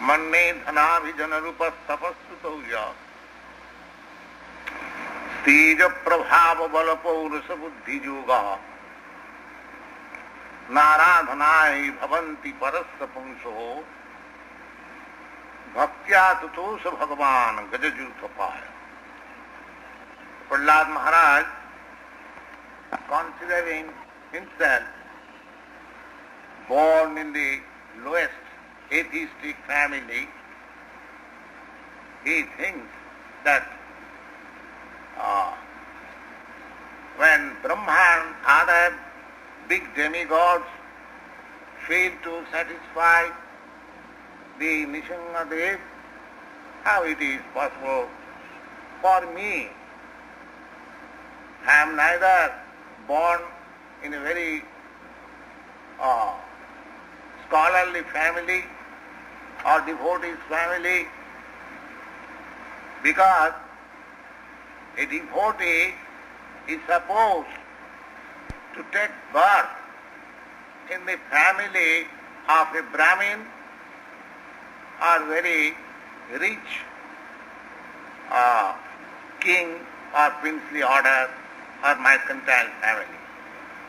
manne dhanabhijana rupa tapasutauya steja prabhava bala paurasa buddhi yoga naradhanai bhavanti parasya punso bhaktya tutosa bhagavan gajajutapaya. Prahlad Maharaj, considering himself born in the lowest atheistic family, he thinks that when Brahma and other big demigods fail to satisfy the Nishingadev, how it is possible for me? I am neither born in a very scholarly family or devotee family, because a devotee is supposed to take birth in the family of a Brahmin or very rich king or princely order or mercantile family.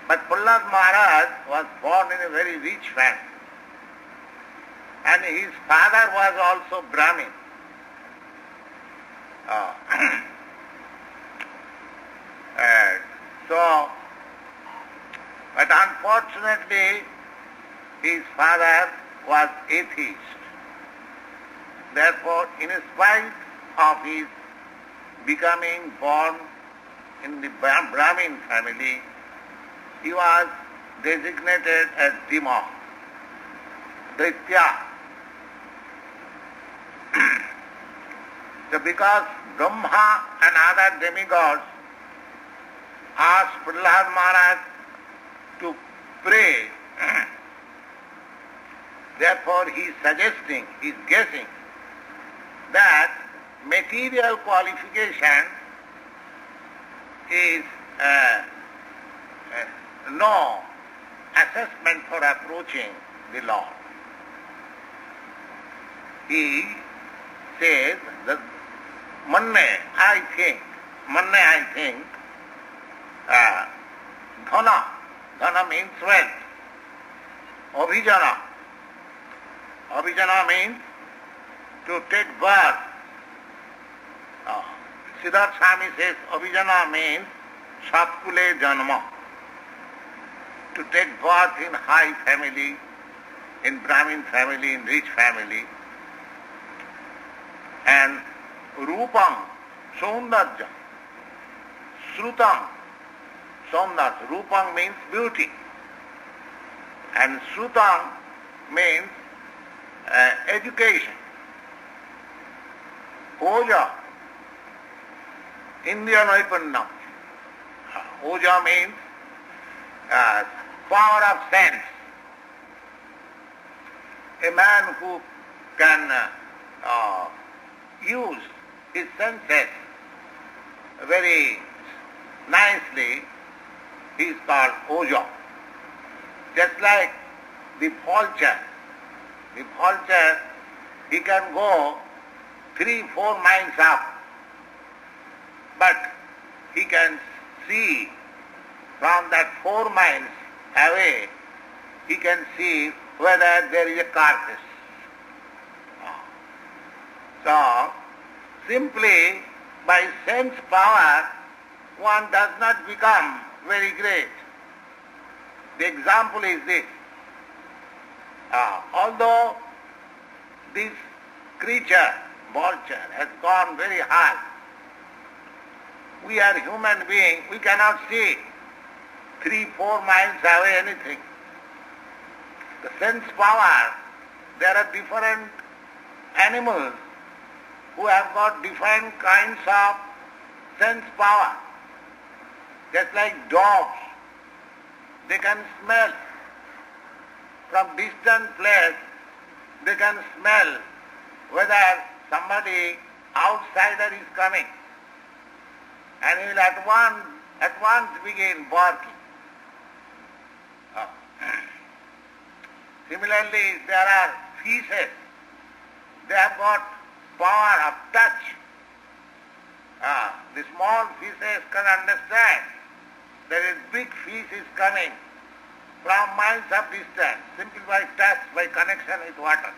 But Prahlad Maharaj was born in a very rich family, and his father was also Brahmin. But unfortunately, his father was atheist. Therefore, in spite of his becoming born in the Brahmin family, he was designated as Dima, Daitya. So because Brahma and other demigods asked Prahlad Maharaj to pray, therefore he is suggesting, he is guessing that material qualification is no assessment for approaching the Lord. He says that manne, I think, dhana means wealth, abhijana means to take birth. Siddhartha Swami says abhijana means satkule janma, to take birth in high family, in Brahmin family, in rich family. And rupam, saundarja, srutam, saundarja. Rupam means beauty, and srutam means education. Oja, Indian Naipannam. Oja means power of sense. A man who can use his senses very nicely, he is called Oja. Just like the vulture. The vulture, he can go 3-4 miles up, but he can see from that 4 miles away, he can see whether there is a carcass. So, simply by sense power, one does not become very great. The example is this. Although this creature, vulture, has gone very high, we are human beings, we cannot see 3-4 miles away anything. The sense power, there are different animals who have got different kinds of sense power. Just like dogs, they can smell. From distant place, they can smell whether somebody outsider is coming. And he will at once begin barking. Similarly, there are fishes They have got power of touch. The small fishes can understand that a big fish is coming from miles of distance, simply by touch, by connection with water.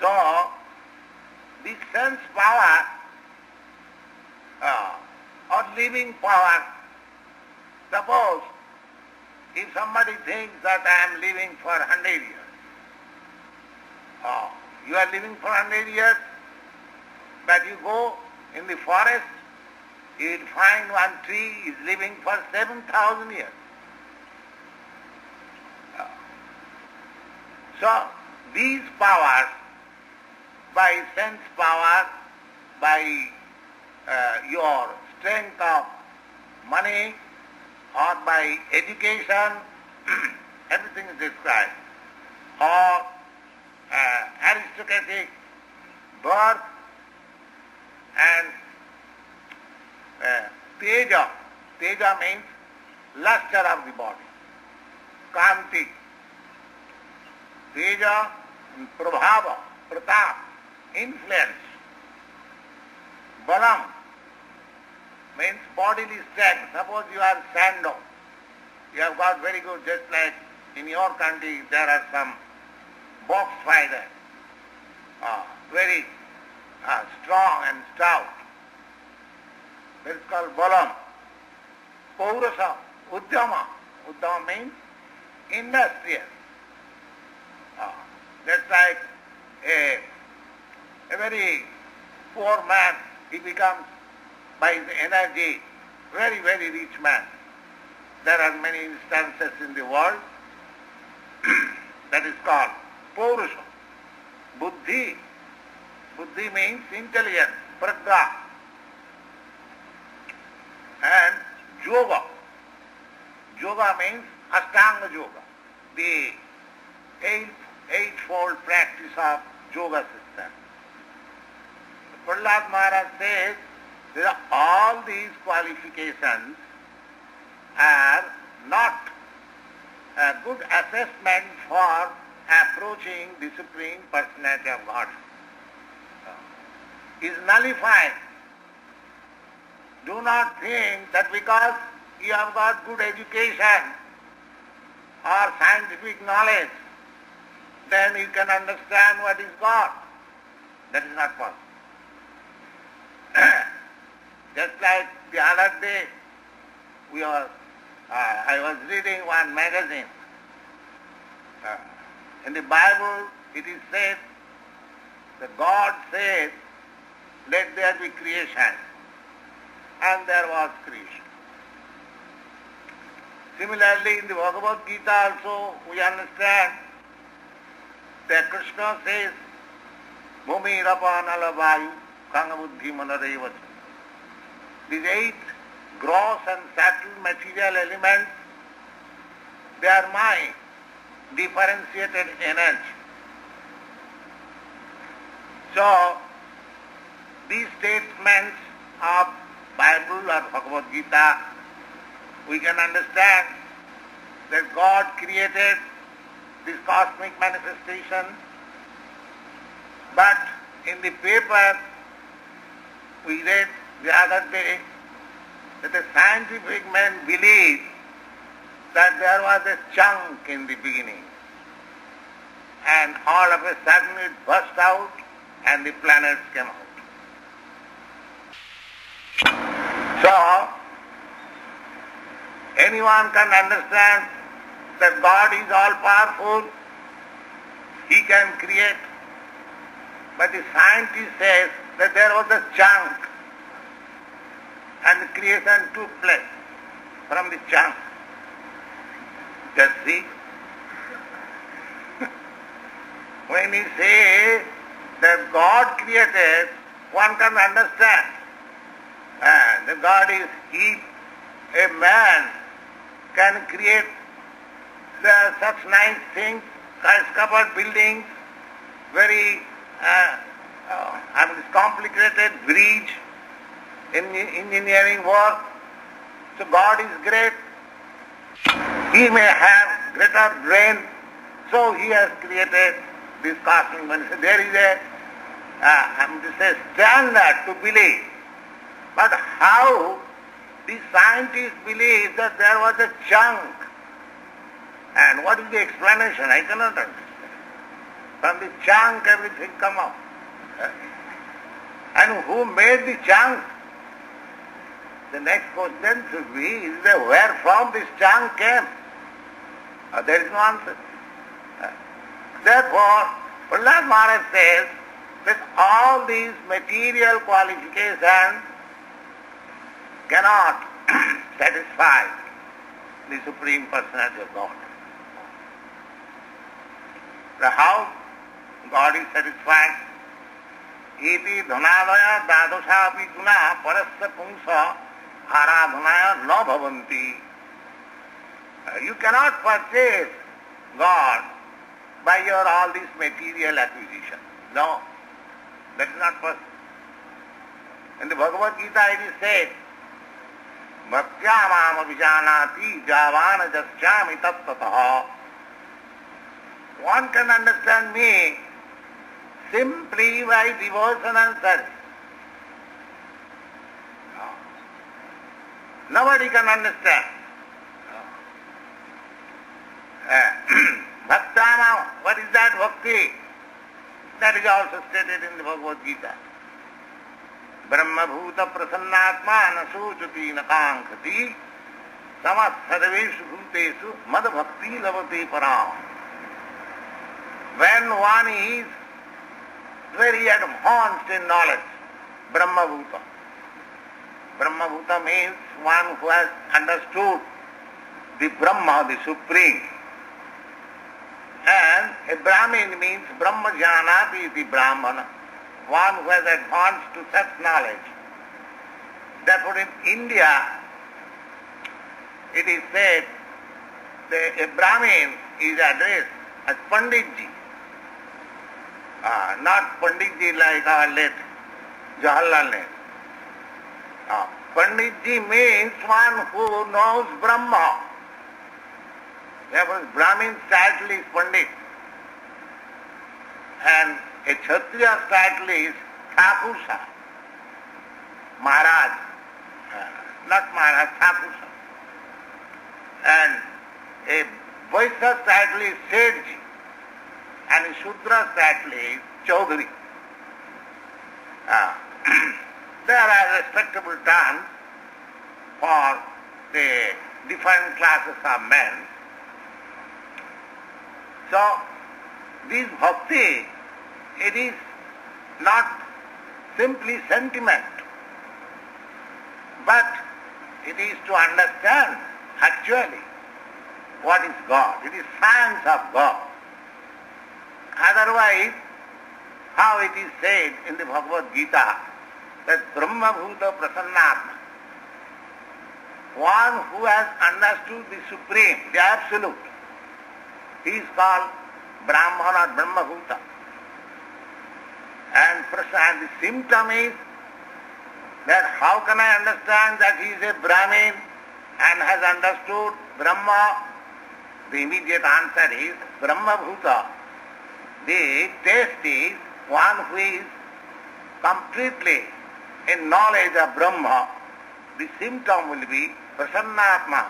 So, this sense power or living power, suppose if somebody thinks that I am living for 100 years, you are living for 100 years, but you go in the forest, you will find one tree is living for 7,000 years. So, these powers, by sense power, by your strength of money, or by education, everything is described, or aristocratic birth, and teja. Teja means luster of the body. Kanti. Teja, prabhava, pratap, influence. Balam means bodily strength. Suppose you are sando. You have got very good, just like in your country there are some box fighters, very strong and stout. That is called balam. Paurasa, uddhama. Uddhama means industrious. That's like a very poor man, he becomes by his energy very, very rich man. There are many instances in the world. That is called Paurusha. Buddhi. Buddhi means intelligence, prajna. And yoga. Yoga means Ashtanga Yoga, the eightfold practice of yoga system. Prahlad Maharaj says that all these qualifications are not a good assessment for approaching the Supreme Personality of God. Is nullified. Do not think that because you have got good education or scientific knowledge, then you can understand what is God. That is not possible. Just like the other day, I was reading one magazine. In the Bible, it is said that God said, "Let there be creation," and there was creation. Similarly, in the Bhagavad Gita also, we understand that Krishna says, "Bhumi rapa nala vayu kanga buddhi manarevas." These 8 gross and subtle material elements, they are my differentiated energy. So, these statements of Bible or Bhagavad Gita, we can understand that God created this cosmic manifestation, but in the paper we read the other day that the scientific men believe that there was a chunk in the beginning, and all of a sudden it burst out and the planets came out. So, anyone can understand that God is all-powerful, He can create, but the scientist says that there was a chunk and the creation took place from the chunk. Just see. When he says that God created, one can understand. And the God is, if a man can create such nice things, skyscraper buildings, very complicated bridge, in engineering work, so God is great. He may have greater brain, so He has created this cosmic manifestation. There is a standard to believe. But how the scientists believe that there was a chunk? And what is the explanation? I cannot understand. From the chunk everything come out. And who made the chunk? The next question should be, is there where from this chunk came? There is no answer. Therefore, Prahlad Maharaj says that all these material qualifications cannot satisfy the Supreme Personality of God. So how God is satisfied? Iti dhanadaya dadosha api guna parasya pungsa aradhanaya na bhavanti. You cannot purchase God by your all these material acquisition. No, that is not possible. In the Bhagavad Gita it is said, Bhaktya mama vijanati javana jasyami tattataha. One can understand me simply by devotion and service. Nobody can understand. Bhaktana, what is that bhakti? That is also stated in the Bhagavad Gita. Brahma bhuta prasannatma nasuchati nakankhati samas sarveshu bhutesu mad bhakti lavati param. When one is very advanced in knowledge, Brahma bhuta. Brahma bhuta means one who has understood the Brahma, the Supreme. And a Brahmin means Brahma Janati, the Brahmana, one who has advanced to such knowledge. Therefore in India, it is said that a Brahmin is addressed as Panditji. Not Panditji like our late Jawaharlal Nehru. Panditji means one who knows Brahma. Therefore, Brahmin's title is Pandit. And a Kshatriya's title is Thakursa. Maharaj. Not Maharaj, Thakursa. And a Vaishya's title is Sethji. And a Shudra's title is Chaudhary. There are respectable terms for the different classes of men. So, this bhakti, it is not simply sentiment, but it is to understand actually what is God. It is science of God. Otherwise, how it is said in the Bhagavad Gita that Brahma Bhuta Prasannatma, one who has understood the Supreme, the Absolute, he is called Brahman or Brahma Bhuta. And the symptom is that how can I understand that he is a Brahmin and has understood Brahma? The immediate answer is Brahma Bhuta. The test is one who is completely in knowledge of Brahma. The symptom will be Prasannatma.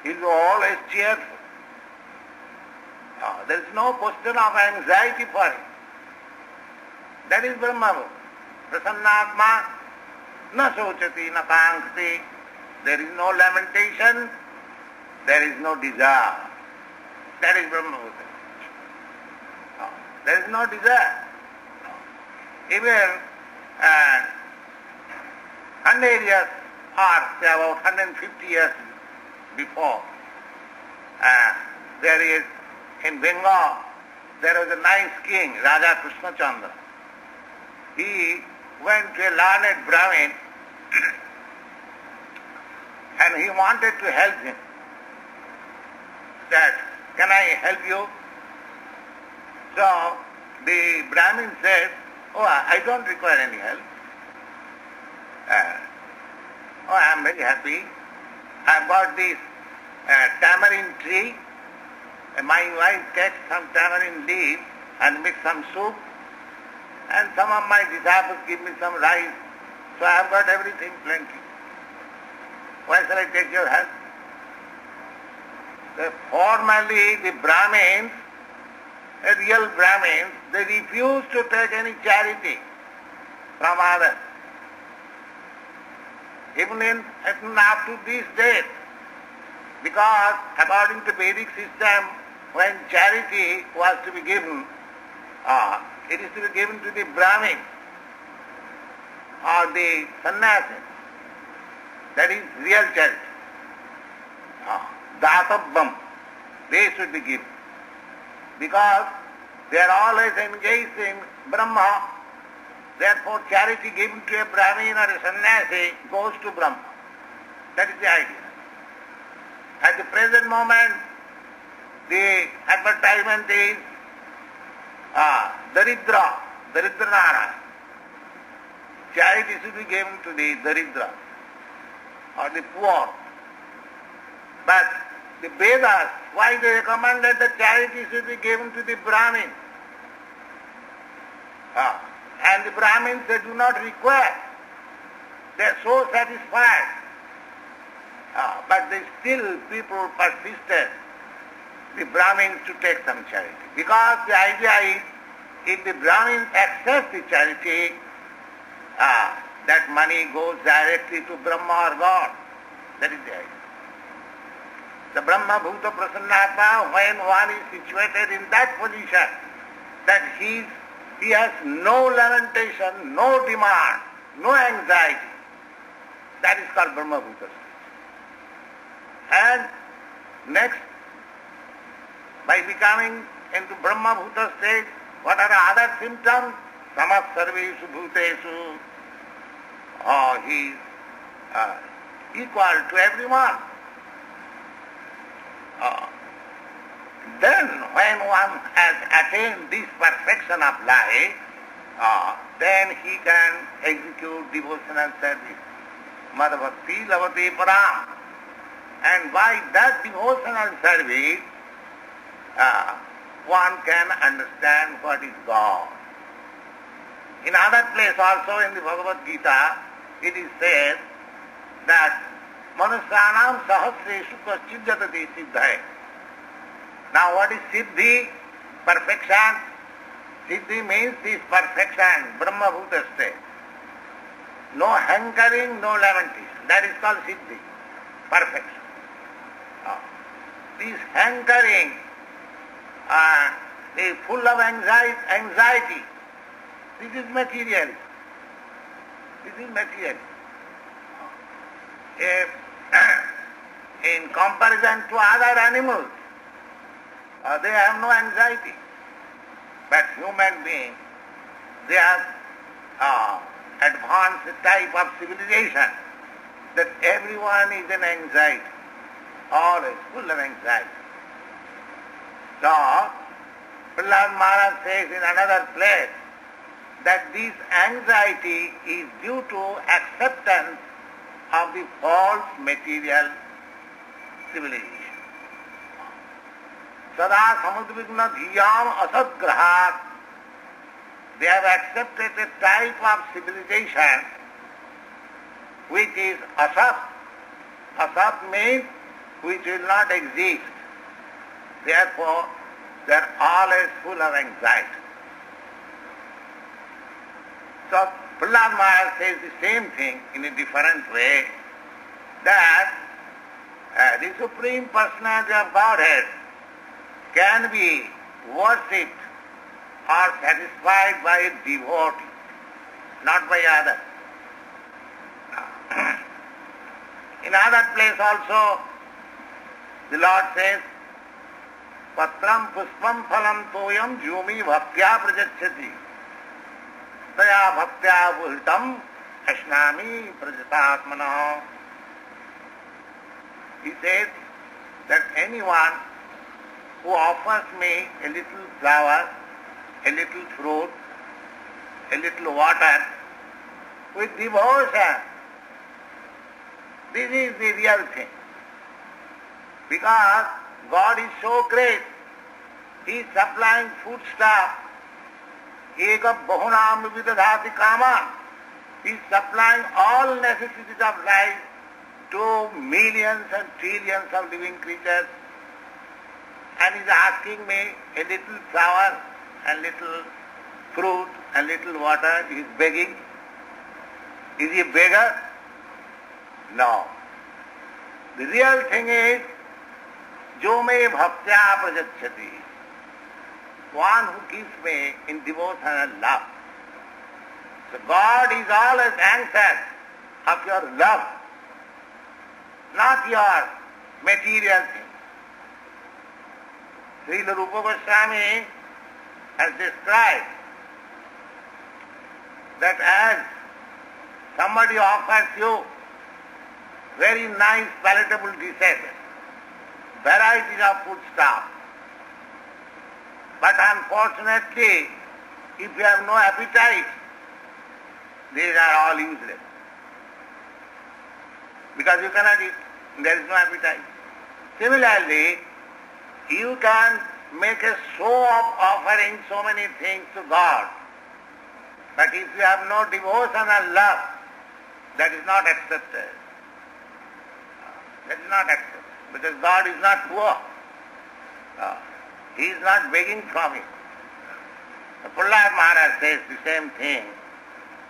He will be always cheerful. There is no question of anxiety for him. That is Brahma. Prasannatma na sochati na kankti. There is no lamentation, there is no desire. That is Brahma. There is no desire. Even 100 years or say about 150 years before, there is in Bengal, there was a nice king, Raja Krishna Chandra. He went to a learned Brahmin and he wanted to help him. That, can I help you? So the Brahmin said, oh, I don't require any help. I am very happy. I bought this tamarind tree. My wife takes some tamarind leaves and make some soup, and some of my disciples give me some rice, so I have got everything plenty. Why shall I take your help? Formerly the Brahmins, real Brahmins, they refused to take any charity from others. Even up to this day, because according to Vedic system, when charity was to be given, it is to be given to the Brahmins or the sannyasis. That is real charity. Databam, they should be given. Because they are always engaged in Brahma, therefore charity given to a Brahmin or a sannyasi goes to Brahma. That is the idea. At the present moment, the advertisement is Daridra. Charity should be given to the Daridra or the poor. But the Vedas, why they recommended that charity should be given to the Brahmins? And the Brahmins, they do not require. They are so satisfied. But still people persisted, the Brahmins, to take some charity. Because the idea is, if the Brahmins accept the charity, that money goes directly to Brahma or God. That is the idea. The Brahma Bhuta Prasannatma, when one is situated in that position, that he has no lamentation, no demand, no anxiety, that is called Brahma Bhuta state. And next, by becoming into Brahma Bhuta state, what are the other symptoms? Samas sarveshu bhuteshu. He is equal to everyone. Then when one has attained this perfection of life, then he can execute devotional service. Mad bhakti lavate param. And by that devotional service, one can understand what is God. In other place also in the Bhagavad Gita, it is said that Manusyanam sahasreshu kaschidjatati siddhaye. Now what is siddhi? Perfection. Siddhi means this perfection, Brahma Bhuta state. No hankering, no lamentation. That is called siddhi, perfection. This hankering, is full of anxiety. This is material. This is material. In comparison to other animals, they have no anxiety. But human beings, they have advanced type of civilization that everyone is in anxiety, always full of anxiety. So, Prahlad Maharaj says in another place that this anxiety is due to acceptance of the false material civilization. Sada samudvigna dhiyam asatgrahat. They have accepted a type of civilization which is asat. Asat means which will not exist. Therefore, they are always full of anxiety. So, Prahlad Maharaj says the same thing in a different way, that the Supreme Personality of Godhead can be worshipped or satisfied by a devotee, not by others. In other place also, the Lord says, Patram puspam phalam toyam jumi bhaktya prajachyati. Taya bhaktya vultam ashnami prajatatmana. He says that anyone who offers me a little flower, a little fruit, a little water, with devotion, this is the real thing. Because God is so great, He is supplying foodstuff eka bahunam vidadhati kaman. He is supplying all necessities of life to millions and trillions of living creatures, and is asking me a little flower and little fruit and little water. He is begging. Is he a beggar? No. The real thing is, jo me bhaktya prajachati, one who gives me in devotion and love. So God is always anxious of your love, not your material things. Srila Rupa Goswami has described that as somebody offers you very nice palatable dishes, varieties of food stuff, but unfortunately, if you have no appetite, these are all useless. Because you cannot eat, there is no appetite. Similarly, you can make a show of offering so many things to God, but if you have no devotion and love, that is not accepted. That is not accepted, because God is not poor. He is not begging from you. Prahlad Maharaj says the same thing.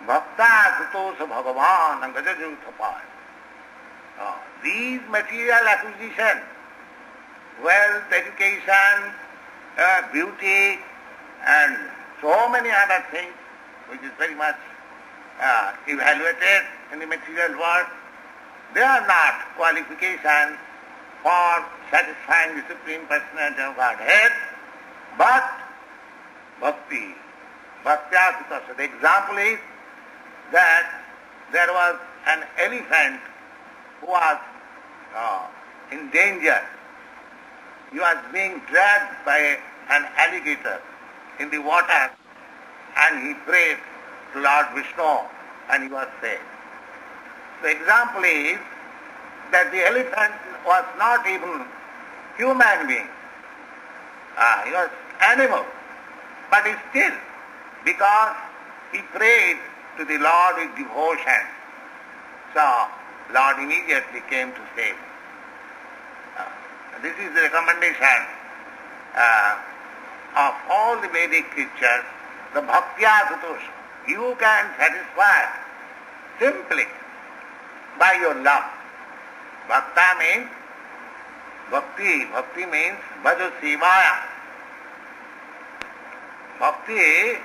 Bhakta sutosha bhagavan angajajutapaya. These material acquisitions, wealth, education, beauty, and so many other things, which is very much evaluated in the material world, they are not qualifications for satisfying the Supreme Personality of Godhead, but bhakti. Bhaktya sutasa. The example is that there was an elephant who was in danger. He was being dragged by an alligator in the water, and he prayed to Lord Vishnu, and he was saved. The example is that the elephant was not even human being. He was animal, but still, because he prayed to the Lord with devotion, so Lord immediately came to save him. This is the recommendation of all the Vedic scriptures, the bhaktya sutosha. You can satisfy simply by your love. Bhakta means bhakti. Bhakti means bhajo sevaya. Bhakti,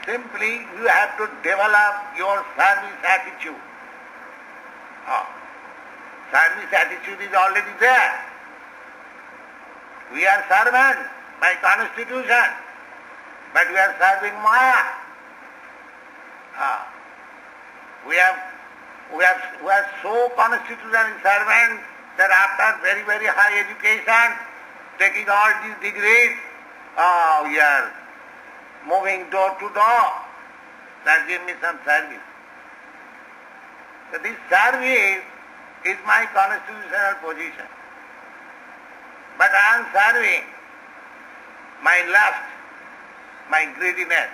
simply you have to develop your service attitude. Service attitude is already there. We are servants by constitution, but we are serving Maya. We are so constitutional servants that after very, very high education, taking all these degrees, we are moving door to door. That give me some service. So this service is my constitutional position. But I am serving my lust, my greediness,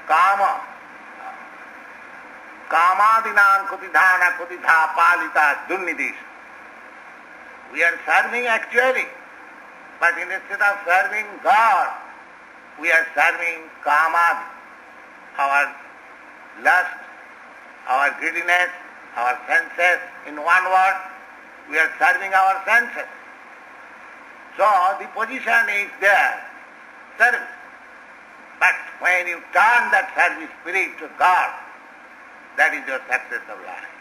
kama, kamadinam kutidhana kutidha palita dunnidis. We are serving actually, but instead of serving God, we are serving kama, our lust, our greediness, our senses. In one word, we are serving our senses. So the position is there, service. But when you turn that service spirit to God, that is your success of life.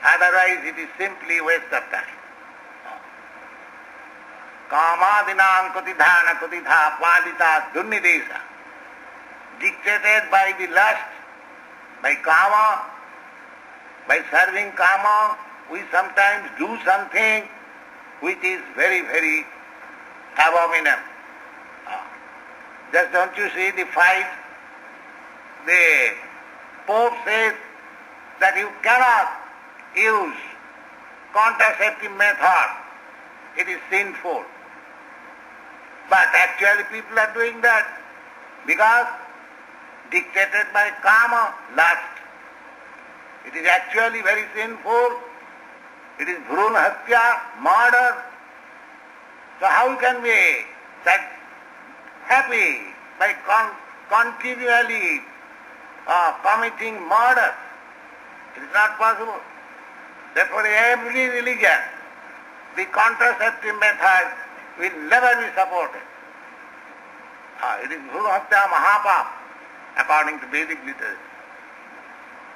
Otherwise it is simply waste of time. Kamadinam kutidhana kutidha palita dunnidesa. Dictated by the lust, by kama, by serving kama, we sometimes do something which is very, very abominable. Just don't you see the fight? The Pope says that you cannot use contraceptive method. It is sinful. But actually people are doing that because dictated by kama, lust. It is actually very sinful. It is bhruna hatya, murder. So how can we be happy by continually committing murder? It is not possible. Therefore every religion, the contraceptive method will never be supported. It is bhruna hatya mahapap, according to Vedic literature.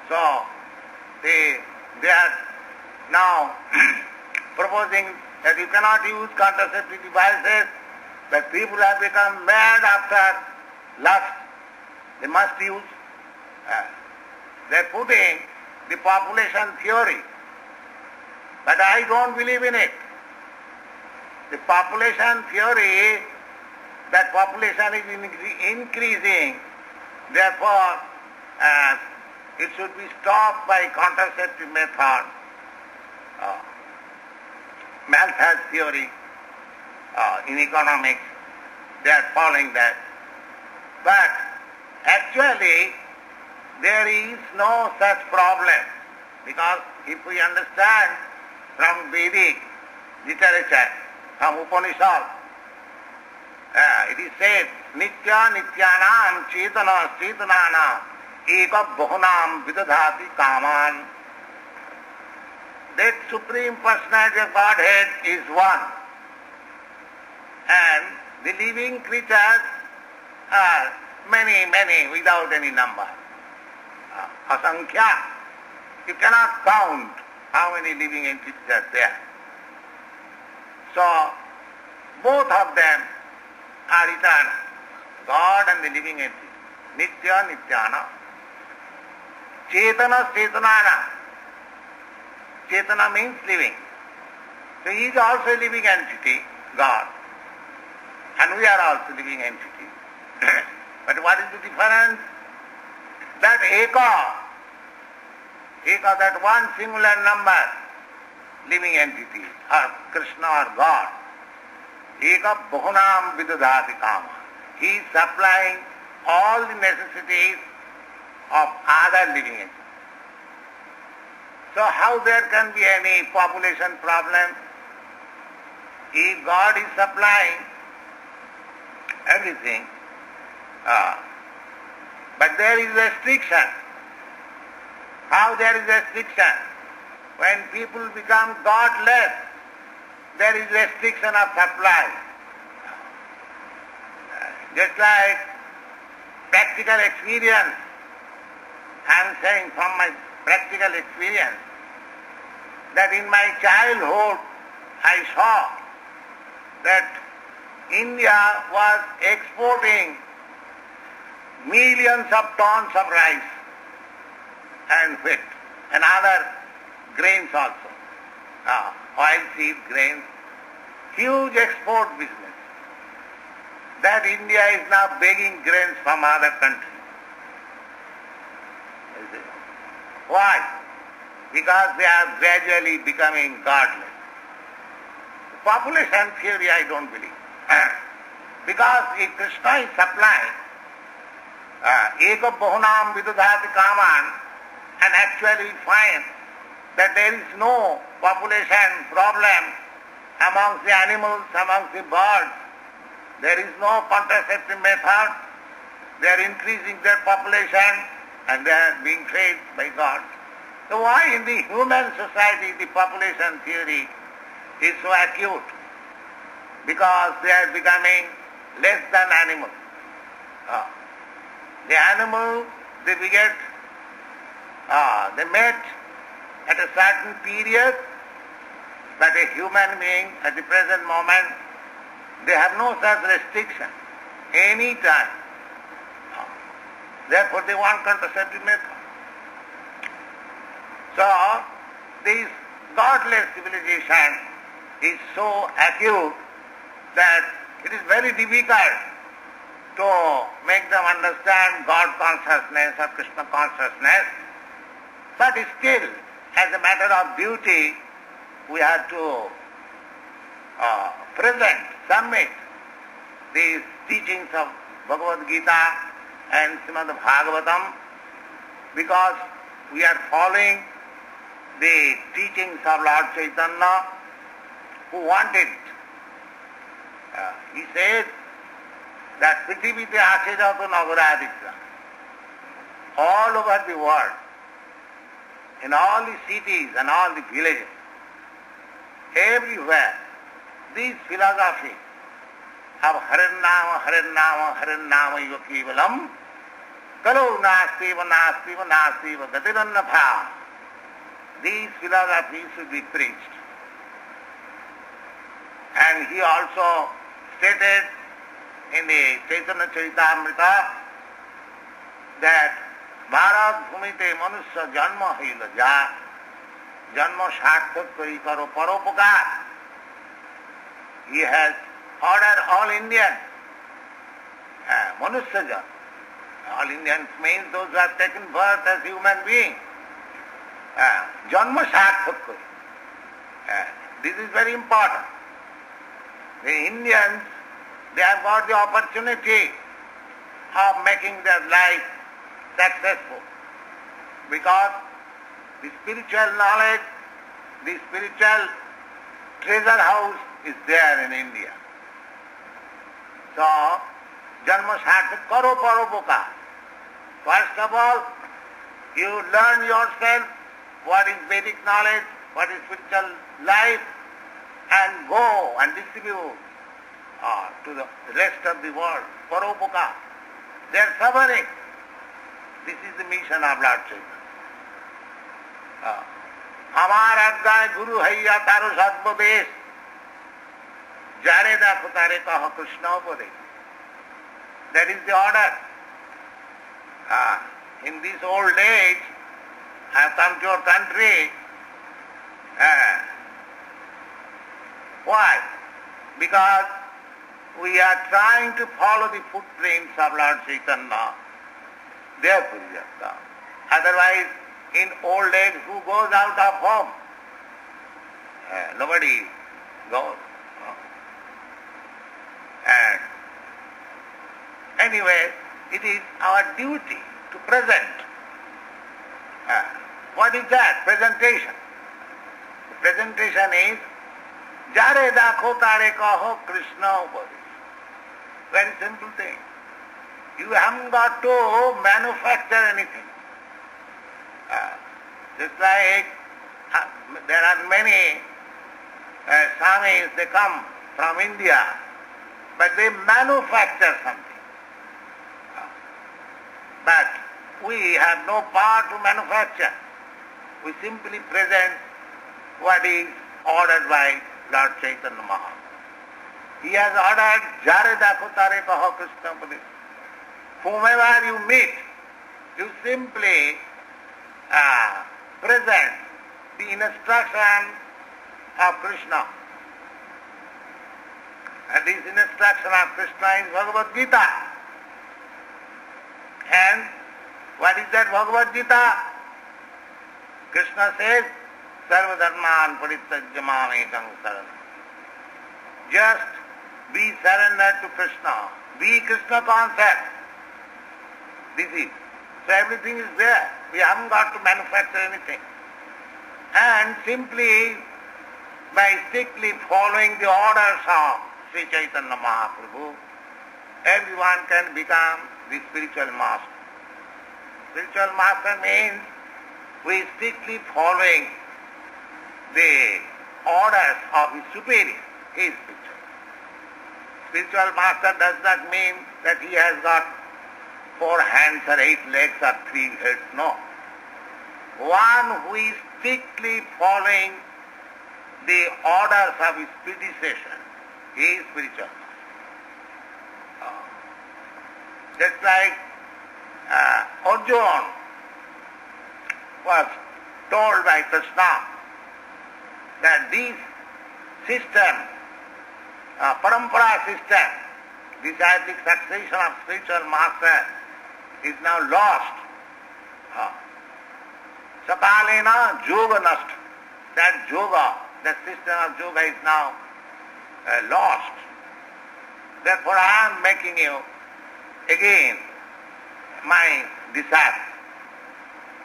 So they are now proposing that you cannot use contraceptive devices, that people have become mad after lust. They must use. They are putting the population theory. But I don't believe in it. The population theory, that population is increasing, therefore it should be stopped by contraceptive method. Malthus theory in economics, they are following that. But actually there is no such problem, because if we understand from Vedic literature, from Upanishad, it is said, Nitya Nityanam Chetana Chetananam Eka Bahunam Vidadhati Kaman. That Supreme Personality of Godhead is one. And the living creatures are many, many, without any number. Asankhya. You cannot count how many living entities are there. So, both of them are eternal. God and the living entity. Nitya Nityana. Chetana Chetanana. Chetana means living. So he is also a living entity, God. And we are also living entity. But what is the difference? That Eka, that one singular number, living entity, or Krishna or God, Eka Bahunam Vidadhati Kama. He is supplying all the necessities of other living entities. So how there can be any population problem? If God is supplying everything, but there is restriction. How there is restriction? When people become godless, there is restriction of supply. Just like practical experience, I am saying from my practical experience, that in my childhood I saw that India was exporting millions of tons of rice and wheat and other grains also, oilseed grains, huge export business. That India is now begging grains from other countries. Why? Because they are gradually becoming godless. Population theory I don't believe. Because if Krishna is supplying Eka Bahunam Vidadhati Kaman, and actually find that there is no population problem amongst the animals, amongst the birds, there is no contraceptive method, they are increasing their population and they are being fed by God. So why in the human society the population theory is so acute? Because they are becoming less than animals. The animal, they beget, they mate at a certain period, but a human being at the present moment, they have no such restriction, any time. Therefore they want contraceptive method. So this godless civilization is so acute that it is very difficult to make them understand God consciousness or Krishna consciousness, but still, as a matter of duty, we have to present, submit the teachings of Bhagavad Gita and Srimad Bhagavatam, because we are following the teachings of Lord Chaitanya, who wanted it. He said that Prithivite Ase Jato Nagaraditra, all over the world, in all the cities and all the villages, everywhere, this philosophy of Harannama, Harannama, Harannama Iva Kevalam, Kalo Nastiva, Nastiva, Nastiva, Gatirannatha, these philosophies should be preached. And he also stated in the Chaitanya Charitamrita that Bharat Bhumite Manusya Janma Haila Ja, Janma Sarthak Kari Karo Paropakar. He has ordered all Indians, Manusya Jan. All Indians means those who have taken birth as human beings. Janma Sarthak Kari. This is very important. The Indians, they have got the opportunity of making their life successful, because the spiritual knowledge, the spiritual treasure house is there in India. So, Janma Sarthak Karo Paropoka. First of all, you learn yourself what is Vedic knowledge, what is spiritual life, and go and distribute to the rest of the world. Paropoka. They are suffering. This is the mission of Lord Chaitanya. Amar adgay guru haiya taro sadbades, jare da kutare kaha Krishna upade. That is the order. In this old age, I have come to your country. Why? Because we are trying to follow the footprints of Lord Chaitanya. Therefore we have come. Otherwise, in old age, who goes out of home? Nobody goes. And anyway, it is our duty to present. What is that? Presentation. The presentation is Jare dakho tare kaho Krishna upade. Very simple thing. You haven't got to manufacture anything. Just like there are many Swamis, they come from India, but they manufacture something. But we have no power to manufacture. We simply present what is ordered by Lord Chaitanya Mahaprabhu. He has ordered, Jare dakho tare kaho Krishna upade. Whomever you meet, you simply present the instruction of Krishna. And this instruction of Krishna is Bhagavad Gita. And what is that Bhagavad Gita? Krishna says, Sarva dharman parityajya mam ekam saranam. Just be surrendered to Krishna. Be Krishna concept. This is. So everything is there. We haven't got to manufacture anything. And simply by strictly following the orders of Sri Chaitanya Mahaprabhu, everyone can become the spiritual master. Spiritual master means we strictly following the orders of his superior. He is spiritual. Spiritual master does not mean that he has got 4 hands or 8 legs or 3 heads. No. One who is strictly following the orders of his predecessor, he is spiritual. Just like Arjuna was told by Krishna that this system, parampara system, this cyclic succession of spiritual master is now lost. Sakalena yoga nasta. That yoga, that system of yoga is now lost. Therefore I am making you again my disciple.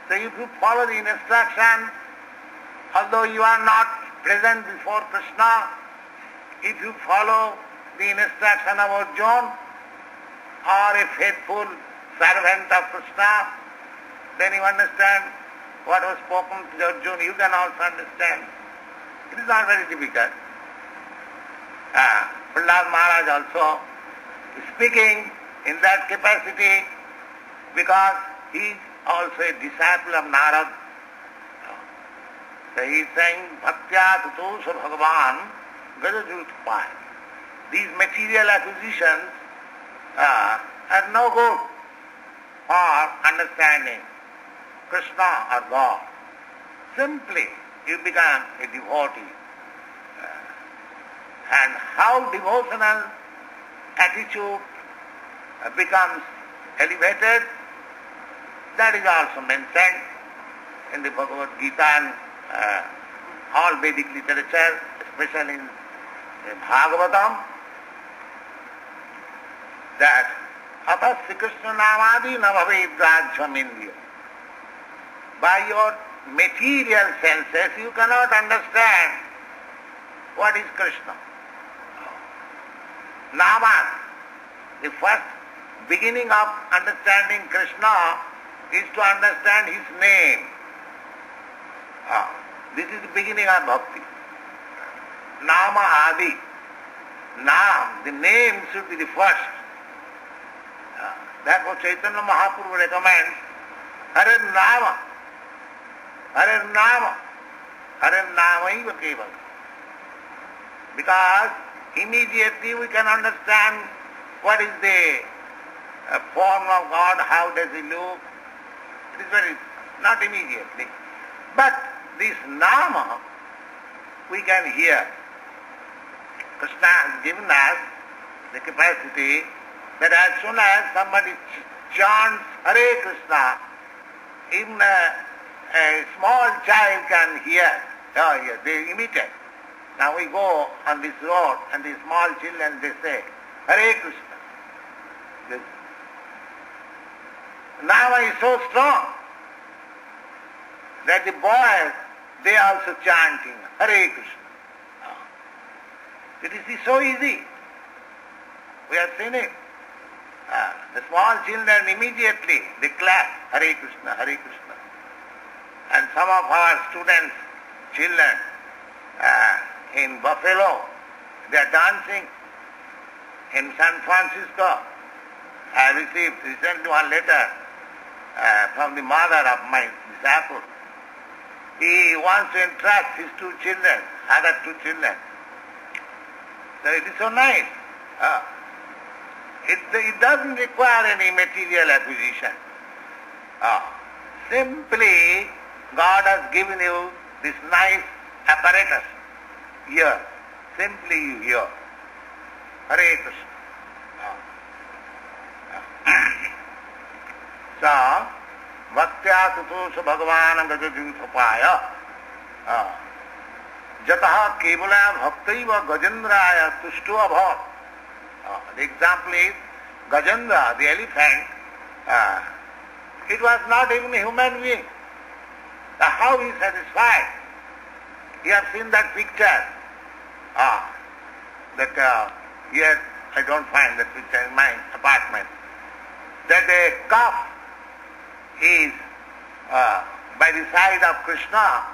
So if you follow the instruction, although you are not present before Krishna, if you follow the instruction of Arjuna or a faithful servant of Krishna, then you understand what was spoken to Arjuna. You can also understand. It is not very difficult. Prahlad Maharaj also is speaking in that capacity because he is also a disciple of Narad. So he is saying, Bhaktya Tutosha Bhagavan Gajajutpaya. These material acquisitions are no good for understanding Krishna or God. Simply you become a devotee. And how devotional attitude becomes elevated, that is also mentioned in the Bhagavad Gita and all Vedic literature, especially in Bhagavatam, that Atha Sri Krishna Namadi Navaved Rajyamindriya. By your material senses you cannot understand what is Krishna. Naman, the first beginning of understanding Krishna is to understand his name. This is the beginning of bhakti. Nama Adi. Nam, the name should be the first. Therefore Chaitanya Mahaprabhu recommends Hare Nama. Hare Nama. Hare Nama eva keval. Because immediately we can understand what is the form of God, how does he look. It is very, not immediately. But this Nama we can hear. Krishna has given us the capacity that as soon as somebody chants Hare Krishna, even a small child can hear. They imitate. Now we go on this road and the small children, they say, Hare Krishna. This Nama is so strong that the boys, they also chanting Hare Krishna. It is so easy. We have seen it. The small children immediately, they clap Hare Krishna, Hare Krishna. And some of our students, children, in Buffalo, they are dancing. In San Francisco, I received recently one letter from the mother of my disciple. He wants to entrust his two children, other two children. So it is so nice. It doesn't require any material acquisition. Simply, God has given you this nice apparatus. Here, simply you hear. Hare Krishna. So, Bhaktya Tutosha Bhagavan Gajajutapaya Jataha Kevala Bhaktaiva Gajendraya Tushtu Abhat. The example is Gajendra, the elephant. It was not even a human being. How he is satisfied? You have seen that picture. Here I don't find that picture in my apartment. That a calf is by the side of Krishna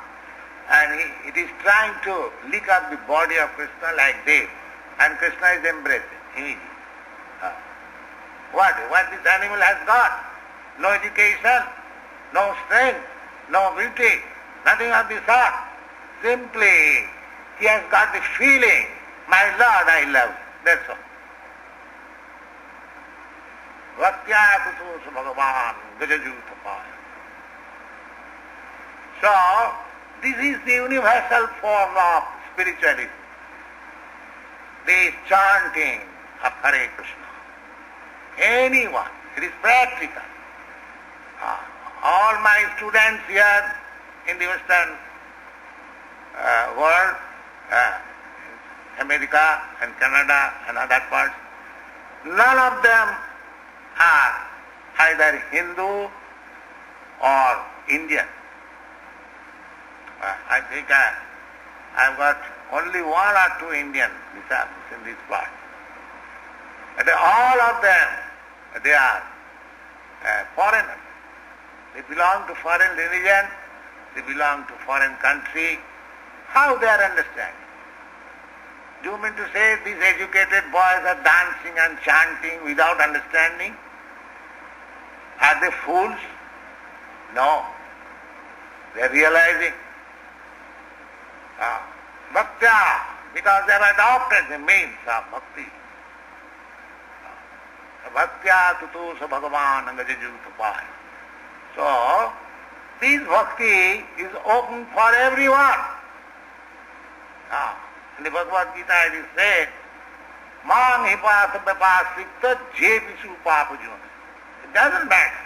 and it is trying to lick up the body of Krishna like this, and Krishna is embracing immediately. What this animal has got? No education, no strength, no beauty, nothing of the sort. Simply, he has got the feeling, my Lord, I love you. That's all. Bhaktya Tutosha Bhagavan Gajajutapaya. So, this is the universal form of spirituality. The chanting of Hare Krishna. Anyone, it is practical. All my students here in the Western world, America and Canada and other parts, none of them are either Hindu or Indian. I think I've got only one or two Indian disciples in this part. But all of them, they are foreigners. They belong to foreign religion, they belong to foreign country. How they are understanding? Do you mean to say these educated boys are dancing and chanting without understanding? Are they fools? No. They are realizing. Bhaktya, because they have adopted the means of bhakti. Bhaktya tutu sa bhagavan angajajutapaya. So, this bhakti is open for everyone. In the Bhagavad Gita it is said, Man hipasa vipasrikta jepisu papajuna. It doesn't matter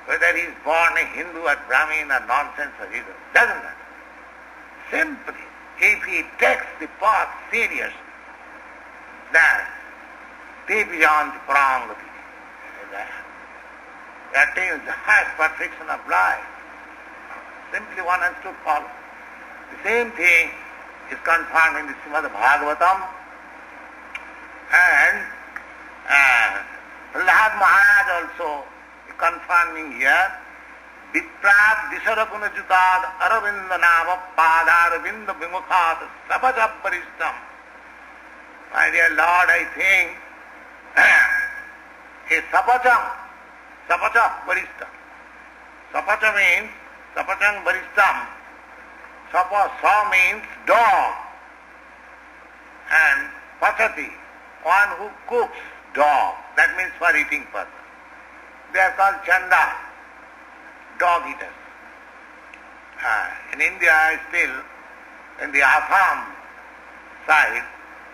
whether he is born a Hindu or Brahmin or nonsense or either. It doesn't matter. Simply, if he takes the path seriously, then they beyond prangati. That attains the highest perfection of life. Simply one has to follow. The same thing is confirmed in the Srimad Bhagavatam, and Allahabad Maharaj also is confirming here, Viprad Disarapuna Jutad Aravinda Nama Padaravinda Vimukhat Sapacha Paristam. My dear Lord, I think a Sapacha Paristam. Sapacha means, Sapachang Paristam. Sa means dog, and Pachati, one who cooks dog, that means for eating purpose. They are called Chanda, dog eaters. In India still, in the Assam side,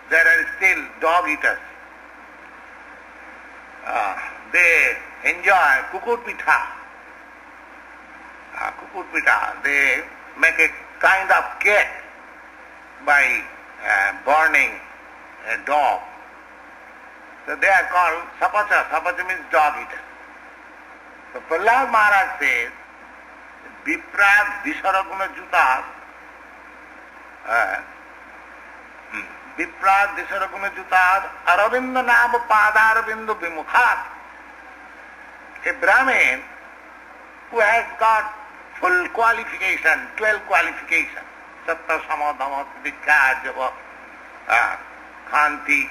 there are still dog eaters. They enjoy kukur pitha. They make a kind of cake by burning a dog. So they are called Sapacha. Sapacha means dog eaters. So Prahlad Maharaj says, Viprad Disaraguna Jutat, Viprad Disaraguna Jutat, Aravinda Nama Padaravinda Vimukhat. A Brahmin who has got full qualification, 12 qualifications, Satta Samadhama Dikha Java Khanti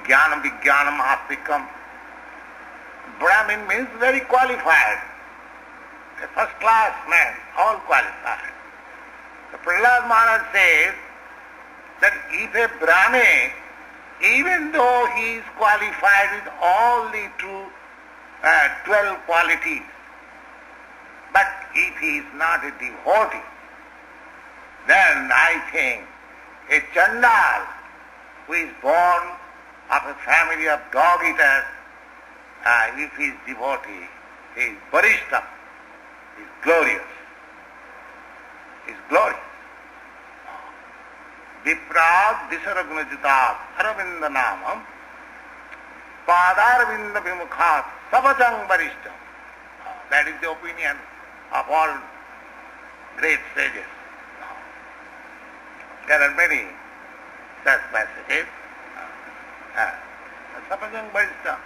Jnana Vijnana Mahastikam. Brahmin means very qualified, a first class man, all qualified. So Prahlad Maharaj says that if a Brahmin, even though he is qualified with all the 12 qualities, but if he is not a devotee, then I think a Chandal who is born of a family of dog eaters, if he is devotee, he is Varishtam, he is glorious. He is glorious. Viprad Disaragnajitat Aravinda Namam Padaravinda Vimukhat Sabachang Varishtam. That is the opinion of all great sages. There are many such passages. Sapajang Varishtam.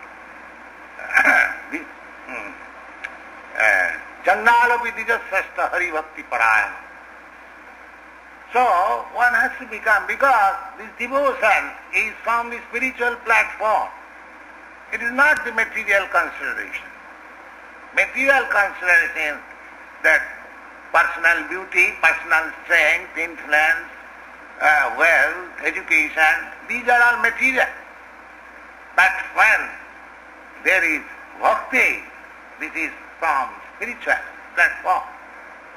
Chandalapi Dijasrashta Hari Bhakti Parayana. So one has to become, because this devotion is from the spiritual platform. It is not the material consideration. Material consideration, that personal beauty, personal strength, influence, wealth, education, these are all material. But when there is bhakti, this is from spiritual platform.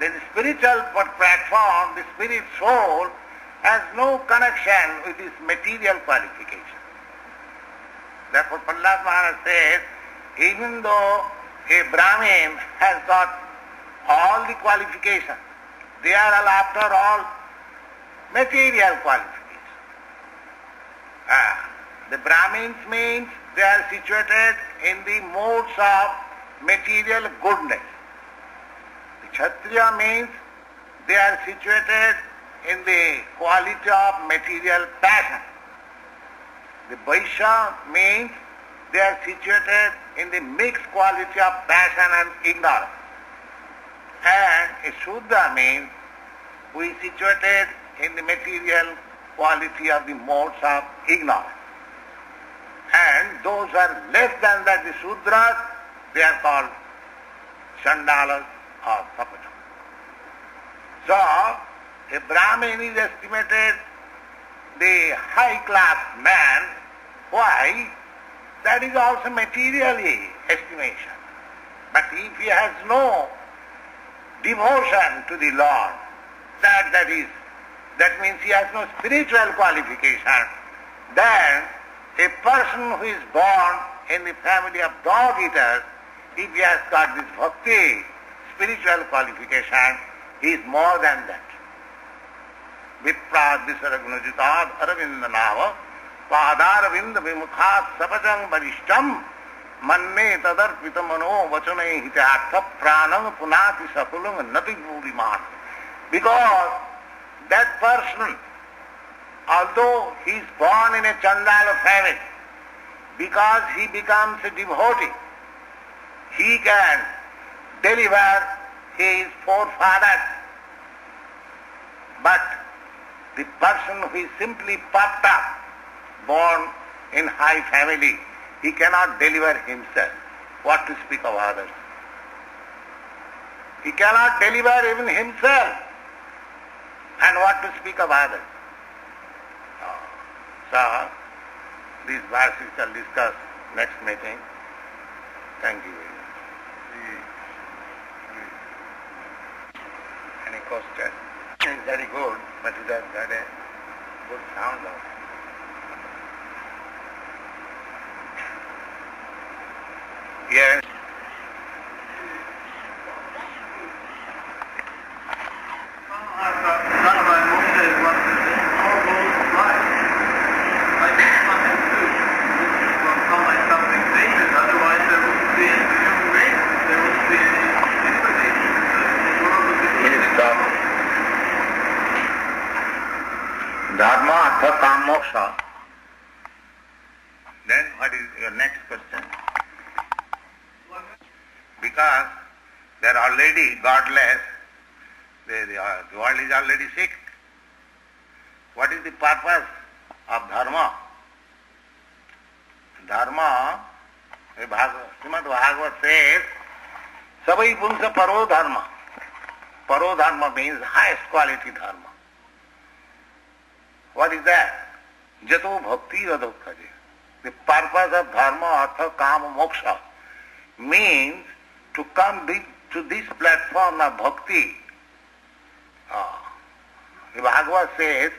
Then the spiritual platform, the spirit soul, has no connection with this material qualification. Therefore Prahlad Maharaj says, even though a Brahmin has got all the qualifications, they are all after all material qualifications. The Brahmins means they are situated in the modes of material goodness. The Kshatriya means they are situated in the quality of material passion. The Vaishya means they are situated in the mixed quality of passion and ignorance. And a Shudra means we situated in the material quality of the modes of ignorance. And those are less than that, the Shudras, they are called Chandalas or Sapata. So, a Brahmin is estimated the high-class man. Why? That is also materially estimation. But if he has no devotion to the Lord, that means he has no spiritual qualification, then a person who is born in the family of dog-eaters, if he has got this bhakti, spiritual qualification, he is more than that. Viprad visaragunajitad aravindanava padaravinda vimukhat sapajang varishtam manne tadarpita mano vachane hitartha pranam punati sakulung nati budiman. Because that person, although he is born in a Chandala family, because he becomes a devotee, he can deliver his forefathers. But the person who is simply popped up, born in high family, he cannot deliver himself. What to speak of others? He cannot deliver even himself. And what to speak of others? So, these verses shall discuss next meeting. Thank you very much. Any question? It's very good, but it has got a good sound also. Yes. Dharma, Artha, Kam, Moksha. Then what is your next question? Because they are already godless, the world is already sick. What is the purpose of dharma? Dharma, Srimad Bhagavatam says, Savai Punsa Paro Dharma. Paro Dharma means highest quality dharma. What is that? Jato bhakti radhokhaje. The purpose of dharma, artha, kama, moksha means to come to this platform of bhakti. The Bhagavad says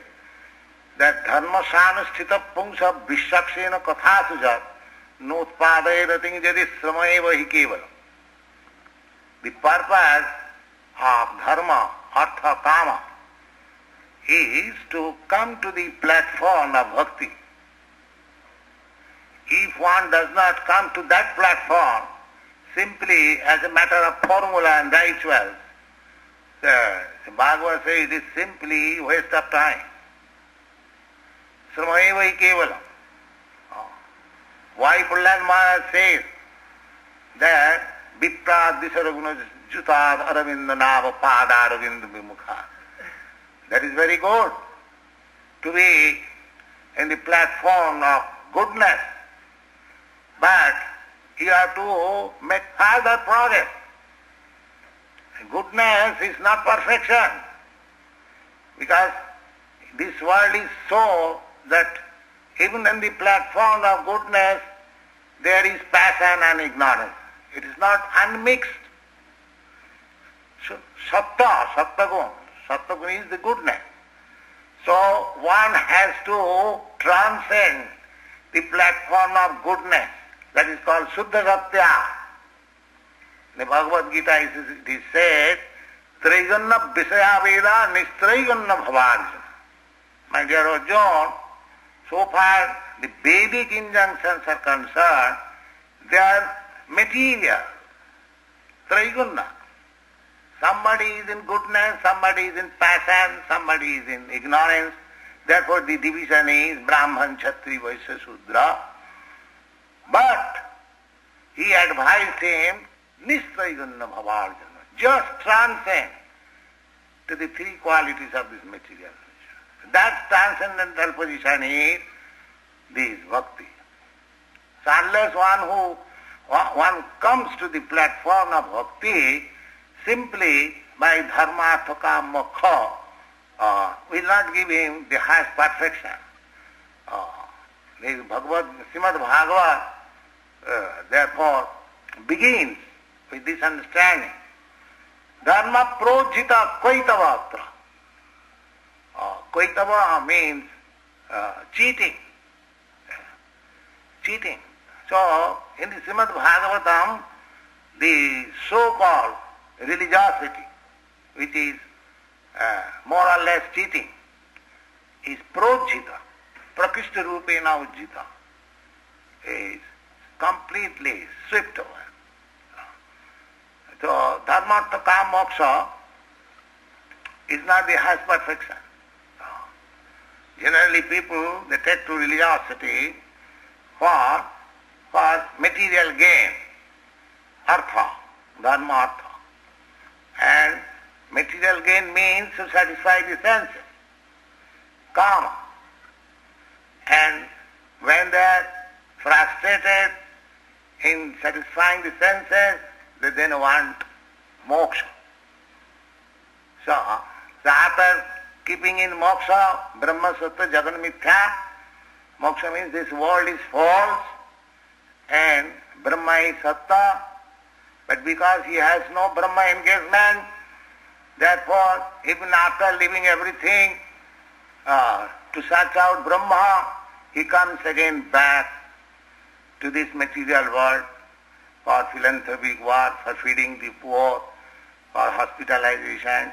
that dharma sanusthita pungsa vishakshena katha sujat notpadaya rating jadi sramayeva hi kevalam. The purpose of dharma, artha, kama is to come to the platform of bhakti. If one does not come to that platform simply as a matter of formula and rituals, the Bhagavad says it is simply waste of time. Sramayeva hi kevalam. Why Prahlad Maharaj says that Viprad Visaraguna Jutad Aravinda Nava Pada Aravinda Vimukha. That is very good, to be in the platform of goodness. But you have to make further progress. Goodness is not perfection, because this world is so that even in the platform of goodness there is passion and ignorance. It is not unmixed. Sattva gun is the goodness. So one has to transcend the platform of goodness. That is called Suddha Satya. In the Bhagavad Gita it is said, Traiganna Visaya Veda Nistraiganna Bhavarjana. My dear Arjuna, so far the Vedic injunctions are concerned, they are material, Triguna. Somebody is in goodness, somebody is in passion, somebody is in ignorance. Therefore the division is Brahman, Kshatri, Vaishya, Shudra. But he advised him, Nistraigunna Bhavarjana, just transcend to the three qualities of this material nature. That transcendental position is this bhakti. So unless one comes to the platform of bhakti simply by dharma, artha, kama, moksha, will not give him the highest perfection. The Srimad Bhagavatam therefore begins with this understanding. Dharma projita koitavatra. Koitava means cheating. Cheating. So, in the Srimad Bhagavatam, the so-called religiosity, which is more or less cheating, is projita, prakishta rupena ujjita, is completely swept over. So, dharma, artha, kama, moksha is not the highest perfection. Generally people, they take to religiosity for material gain, artha, dharma, artha. And material gain means to satisfy the senses, kama. And when they are frustrated in satisfying the senses, they then want moksha. So after keeping in moksha, Brahma, Sattva, Jagan, Mithya, moksha means this world is false and Brahma is Satta, but because he has no Brahma engagement, therefore even after leaving everything to search out Brahma, he comes again back to this material world for philanthropic work, for feeding the poor, for hospitalization.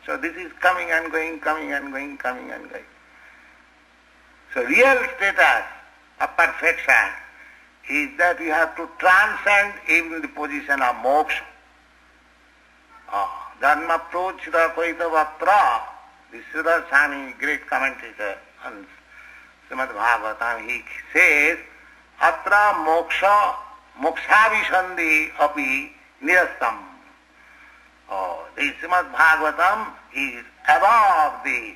So this is coming and going, coming and going, coming and going. So real status of perfection is that you have to transcend even the position of moksha. Dharma prochita koita vatra, the Srila Swami, great commentator on Srimad Bhagavatam, he says, atra moksha mokshavishandi api nirastam. The Srimad Bhagavatam is above the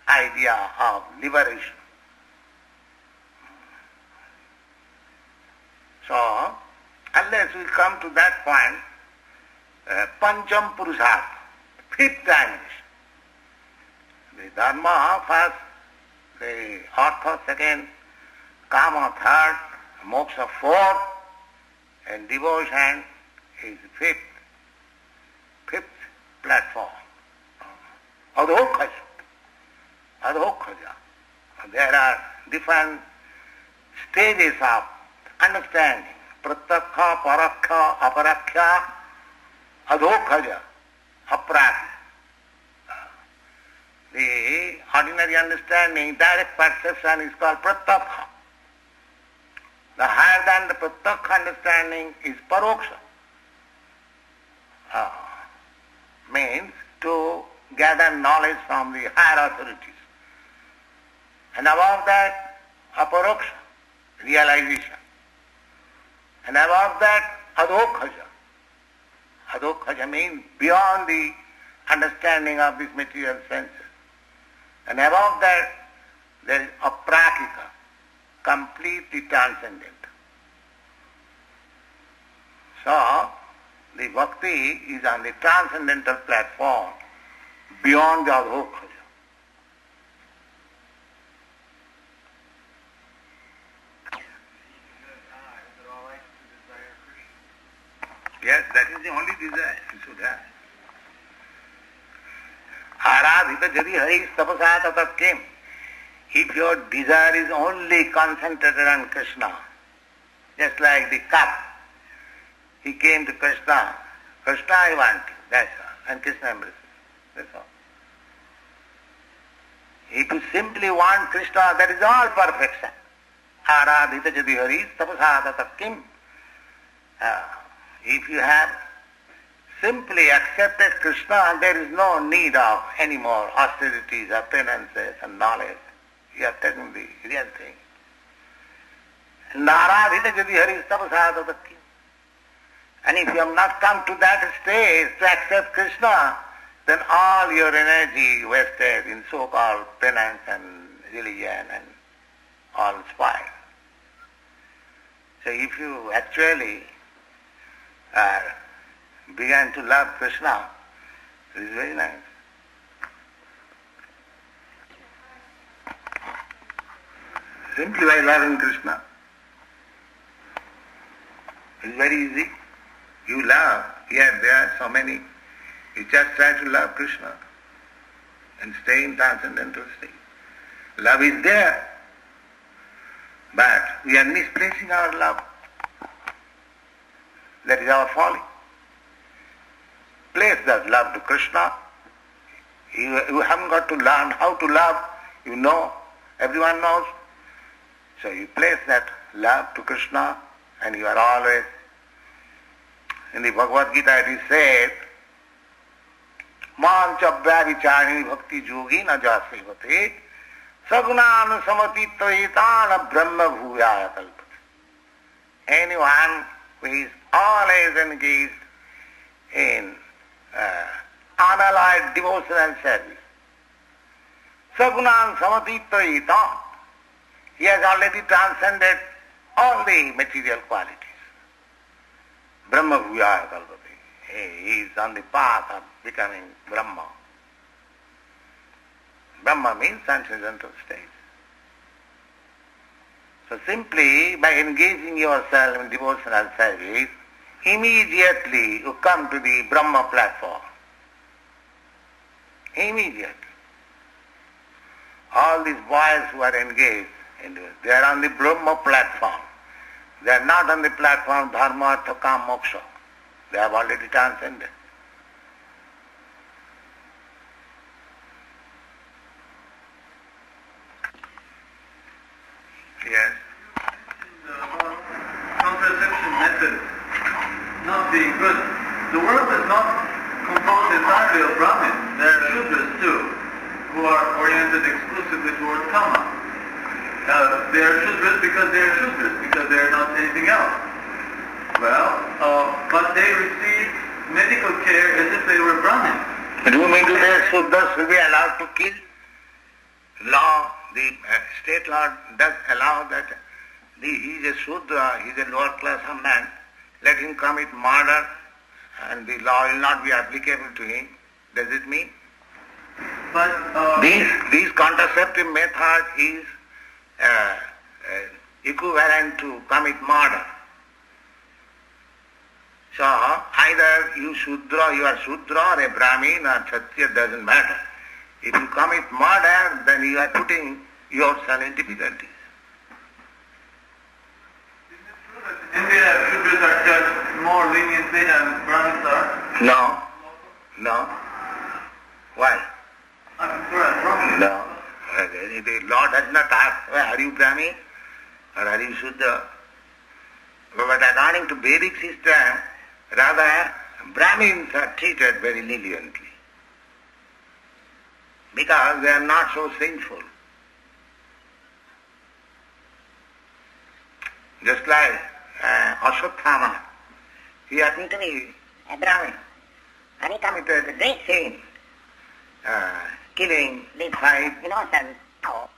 idea of liberation. So, unless we come to that point, Pancham Purushartha, fifth dimension. The Dharma first, the Artha second, Kama third, Moksha fourth, and devotion is fifth platform. Adhokhaja. There are different stages of understanding. Pratyakha, parakha, aparakha, adhokhaja, aprati. The ordinary understanding, direct perception is called pratyakha. The higher than the pratyakha understanding is paroksha. Means to gather knowledge from the higher authorities. And above that, aparoksha, realization. And above that, adhokhaja. Adhokhaja means beyond the understanding of these material senses. And above that, there is aprakika, completely transcendent. So, the bhakti is on the transcendental platform beyond the adhokhaja. Yes, that is the only desire you should have. Aradhita jadi hari tapasa tatat kim. If your desire is only concentrated on Krishna, just like the cup, he came to Krishna. Krishna I want, that's all. And Krishna embraces. That's all. If you simply want Krishna, that is all perfection. Aradhita jadi haris tapasada kim. If you have simply accepted Krishna, there is no need of any more austerities or penances and knowledge. You have taken the real thing. Naradhita jadi haris tapasada kim. And if you have not come to that stage to accept Krishna, then all your energy wasted in so-called penance and religion and all spoiled. So if you actually began to love Krishna, it is very nice. Simply by loving Krishna. It is very easy. You love, here, there, so many. You just try to love Krishna and stay in transcendental state. Love is there, but we are misplacing our love. That is our folly. Place that love to Krishna. You haven't got to learn how to love. You know, everyone knows. So you place that love to Krishna and you are always. In the Bhagavad Gita it is said, Mam chabhya vicharini bhakti yogi na jasivate sagunana samatitvaitana brahma bhuyaya kalpate. Anyone who is always engaged in unalloyed devotional service, sagunan samatitvaitana, he has already transcended all the material qualities. Brahma bhuyaya kalpate. He is on the path of becoming Brahma. Brahma means transcendental state. So simply by engaging yourself in devotional service, immediately you come to the Brahma platform. Immediately. All these boys who are engaged in this, they are on the Brahma platform. They are not on the platform dharma, artha, kama, moksha. They have already transcended. Yes. Contraception methods not being good. The world is not composed entirely of Brahmins. There are Shudras too, who are oriented exclusively towards Kama. They are Shudras because they are Shudras, because they are not anything else. Well, but they receive medical care as if they were Brahmins. Do you mean to say Shudras will be allowed to kill? Law, the state law does allow that he is a Shudra, he is a lower class of man, let him commit murder and the law will not be applicable to him. Does it mean? But These contraceptive method is equivalent to commit murder. So either you are Shudra or a Brahmin or Kshatriya, doesn't matter. If you commit murder, then you are putting yourself in difficulties. in India, Shudras are judged more leniently than Brahmins are? No. Why? I'm sure that's wrong. No. The law does not ask, are you Brahmin or are you Shudra? But according to Vedic system, rather Brahmins are treated very leniently because they are not so sinful. Just like Ashwatthama, he happened to be a Brahmin and he committed a great sin, killing the 5 innocent cows.